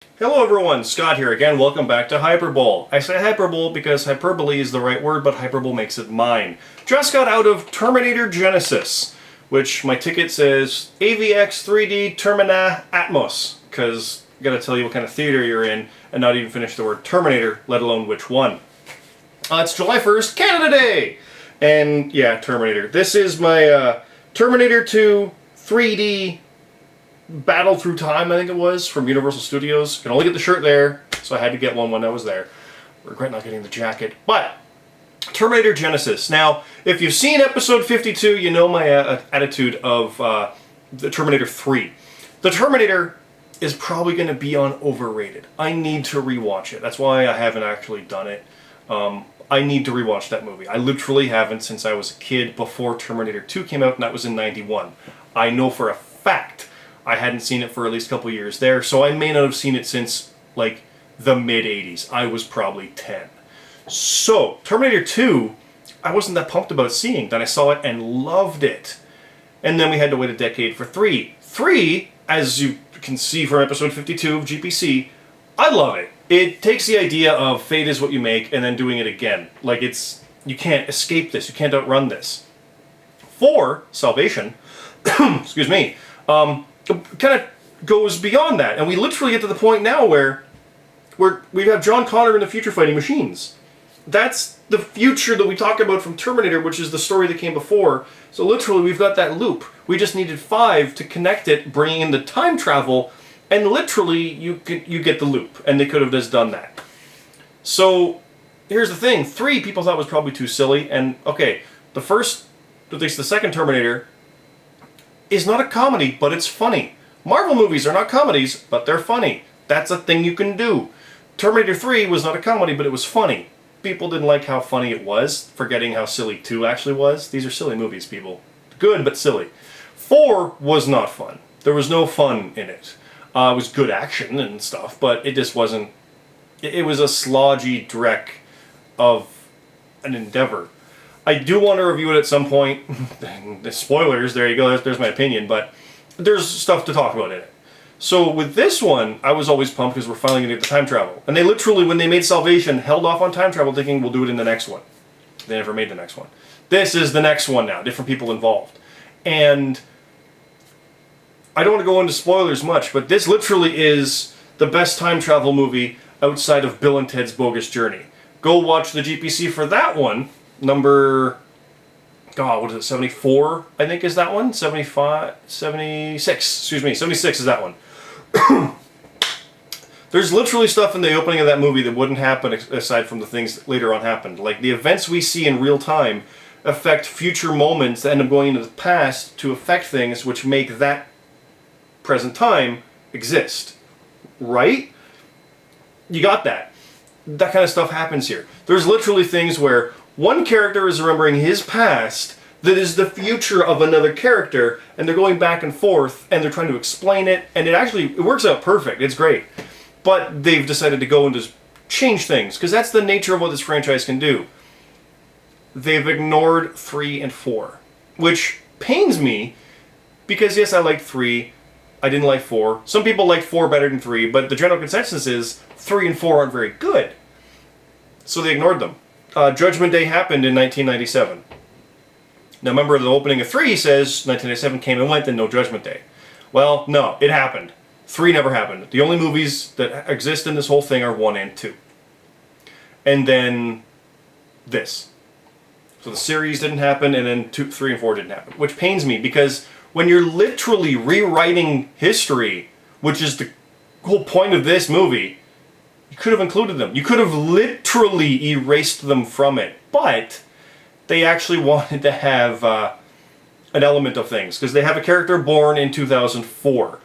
Hello everyone, Scott here again. Welcome back to Hyperbole. I say hyperbole because hyperbole is the right word, but hyperbole makes it mine. Just got out of Terminator Genysis, which my ticket says AVX 3D Termina Atmos, because I gotta tell you what kind of theater you're in and not even finish the word Terminator, let alone which one. It's July 1st, Canada Day! And yeah, Terminator. This is my Terminator 2 3D Battle Through Time, I think it was, from Universal Studios. Could only get the shirt there, so I had to get one when I was there. Regret not getting the jacket. But, Terminator Genysis. Now, if you've seen episode 52, you know my attitude of the Terminator 3. The Terminator is probably going to be on overrated. I need to rewatch it. That's why I haven't actually done it. I need to rewatch that movie. I literally haven't since I was a kid before Terminator 2 came out, and that was in '91. I know for a fact I hadn't seen it for at least a couple years there, so I may not have seen it since, like, the mid-'80s. I was probably 10. So, Terminator 2, I wasn't that pumped about seeing. Then I saw it and loved it. And then we had to wait a decade for 3. 3, as you can see from episode 52 of GPC, I love it. It takes the idea of fate is what you make and then doing it again. Like, it's, you can't escape this. You can't outrun this. 4, Salvation, excuse me, kind of goes beyond that, and we literally get to the point now where we have John Connor in the future fighting machines. That's the future that we talk about from Terminator, which is the story that came before. So literally we've got that loop. We just needed 5 to connect it, bringing in the time travel, and literally you get the loop, and they could have just done that. So here's the thing, 3 people thought was probably too silly, and okay, the first, at least the second Terminator, is not a comedy, but it's funny. Marvel movies are not comedies, but they're funny. That's a thing you can do. Terminator 3 was not a comedy, but it was funny. People didn't like how funny it was, forgetting how silly 2 actually was. These are silly movies, people. Good, but silly. 4 was not fun. There was no fun in it. It was good action and stuff, but it just wasn't... It was a slodgy dreck of an endeavor. I do want to review it at some point. The spoilers, there you go, there's my opinion, but there's stuff to talk about in it. So with this one, I was always pumped because we're finally going to get the time travel. And they literally, when they made Salvation, held off on time travel thinking we'll do it in the next one. They never made the next one. This is the next one now, different people involved. And I don't want to go into spoilers much, but this literally is the best time travel movie outside of Bill and Ted's Bogus Journey. Go watch the GPC for that one. Number, God, what is it, 74, I think is that one? 75, 76, excuse me, 76 is that one. There's literally stuff in the opening of that movie that wouldn't happen aside from the things that later on happened. Like, the events we see in real time affect future moments that end up going into the past to affect things which make that present time exist. Right? You got that. That kind of stuff happens here. There's literally things where one character is remembering his past that is the future of another character, and they're going back and forth, and they're trying to explain it, and it works out perfect. It's great. But they've decided to go and just change things, because that's the nature of what this franchise can do. They've ignored 3 and 4, which pains me, because yes, I liked 3, I didn't like 4. Some people like 4 better than 3, but the general consensus is 3 and 4 aren't very good. So they ignored them. Judgment Day happened in 1997. Now remember, the opening of 3 says 1997 came and went and no Judgment Day. Well, no, it happened. 3 never happened. The only movies that exist in this whole thing are 1 and 2. And then this. So the series didn't happen, and then 2, 3, and 4 didn't happen. Which pains me, because when you're literally rewriting history, which is the whole point of this movie, you could have included them. You could have literally erased them from it. But they actually wanted to have an element of things, because they have a character born in 2004.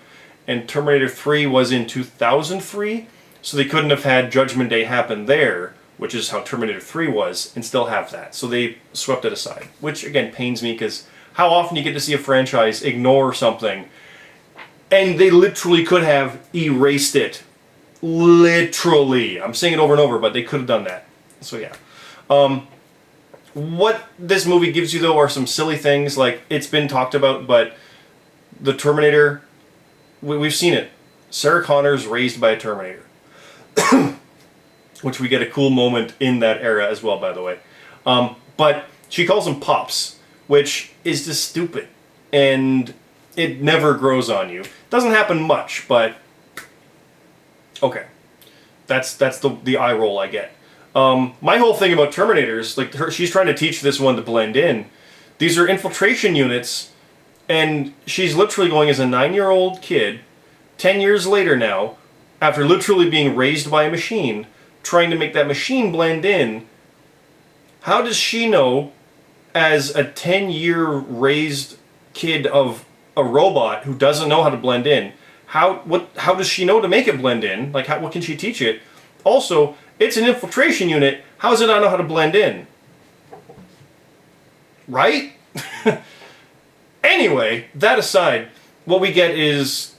And Terminator 3 was in 2003, so they couldn't have had Judgment Day happen there, which is how Terminator 3 was, and still have that. So they swept it aside, which again pains me, because how often you get to see a franchise ignore something, and they literally could have erased it. Literally. I'm saying it over and over, but they could have done that. So yeah. What this movie gives you, though, are some silly things, like, it's been talked about, but the Terminator, we've seen it. Sarah Connor's raised by a Terminator. Which we get a cool moment in that era as well, by the way. But she calls him Pops, which is just stupid. And it never grows on you. Doesn't happen much, but okay. That's the eye roll I get. My whole thing about Terminators, like she's trying to teach this one to blend in. These are infiltration units, and she's literally going as a 9-year-old kid, 10 years later now, after literally being raised by a machine, trying to make that machine blend in. How does she know, as a 10-year raised kid of a robot who doesn't know how to blend in, how does she know to make it blend in? Like, what can she teach it? Also, it's an infiltration unit. How does it not know how to blend in? Right? Anyway, that aside, what we get is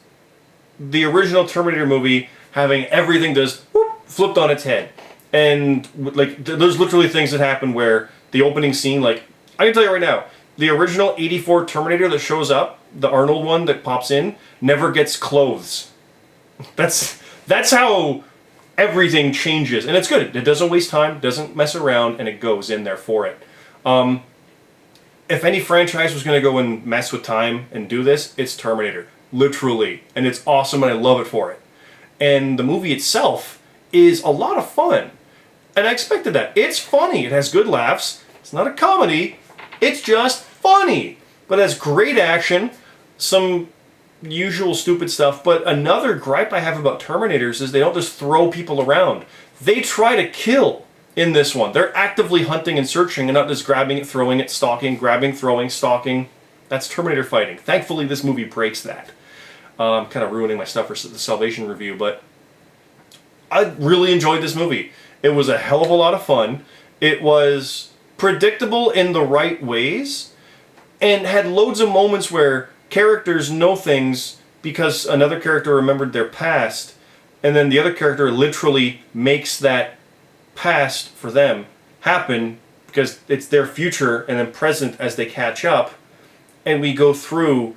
the original Terminator movie having everything just whoop, flipped on its head. And like, there's literally things that happen where the opening scene, like, I can tell you right now, the original '84 Terminator that shows up, the Arnold one that pops in, never gets clothes. That's how everything changes, and it's good. It doesn't waste time, doesn't mess around, and it goes in there for it. If any franchise was going to go and mess with time and do this, it's Terminator. Literally. And it's awesome, and I love it for it. And the movie itself is a lot of fun. And I expected that. It's funny. It has good laughs. It's not a comedy. It's just funny. But it has great action, some usual stupid stuff. But another gripe I have about Terminators is they don't just throw people around. They try to kill in this one. They're actively hunting and searching and not just grabbing it, throwing it, stalking, grabbing, throwing, stalking. That's Terminator fighting. Thankfully, this movie breaks that. I'm kind of ruining my stuff for the Salvation review, but I really enjoyed this movie. It was a hell of a lot of fun. It was predictable in the right ways and had loads of moments where characters know things because another character remembered their past, and then the other character literally makes that past for them happen because it's their future and then present as they catch up, and we go through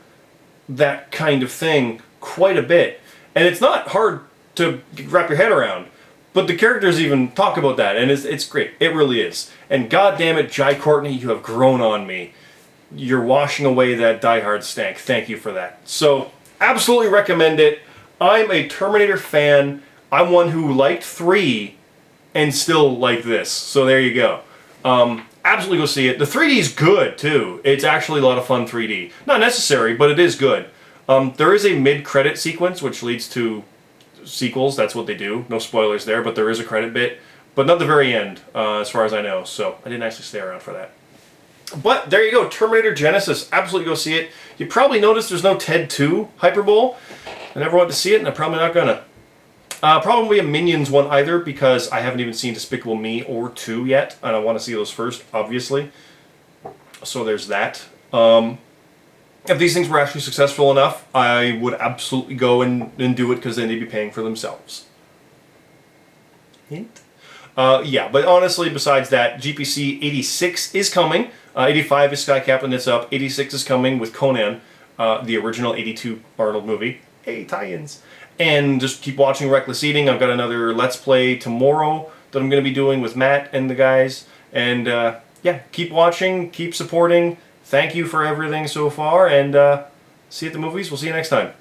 that kind of thing quite a bit. And it's not hard to wrap your head around, but the characters even talk about that, and it's great. It really is. And goddamn it, Jai Courtney, you have grown on me. You're washing away that Die Hard stank. Thank you for that. So, absolutely recommend it. I'm a Terminator fan. I'm one who liked 3 and still like this. So there you go. Absolutely go see it. The 3D is good, too. It's actually a lot of fun 3D. Not necessary, but it is good. There is a mid-credit sequence, which leads to sequels. That's what they do. No spoilers there, but there is a credit bit. But not the very end, as far as I know. So I didn't actually stay around for that. But there you go. Terminator Genysis. Absolutely go see it. You probably noticed there's no Ted 2 Hyperbole. I never wanted to see it, and I'm probably not gonna. Probably a Minions one either, because I haven't even seen Despicable Me or 2 yet, and I want to see those first, obviously. So there's that. If these things were actually successful enough, I would absolutely go and do it, because then they'd be paying for themselves. Hint? Yeah, but honestly, besides that, GPC 86 is coming. 85 is Sky Captain, it's up. 86 is coming with Conan, the original 82 Arnold movie. Hey, tie-ins. And just keep watching Reckless Eating. I've got another Let's Play tomorrow that I'm going to be doing with Matt and the guys. And yeah, keep watching, keep supporting. Thank you for everything so far, and see you at the movies. We'll see you next time.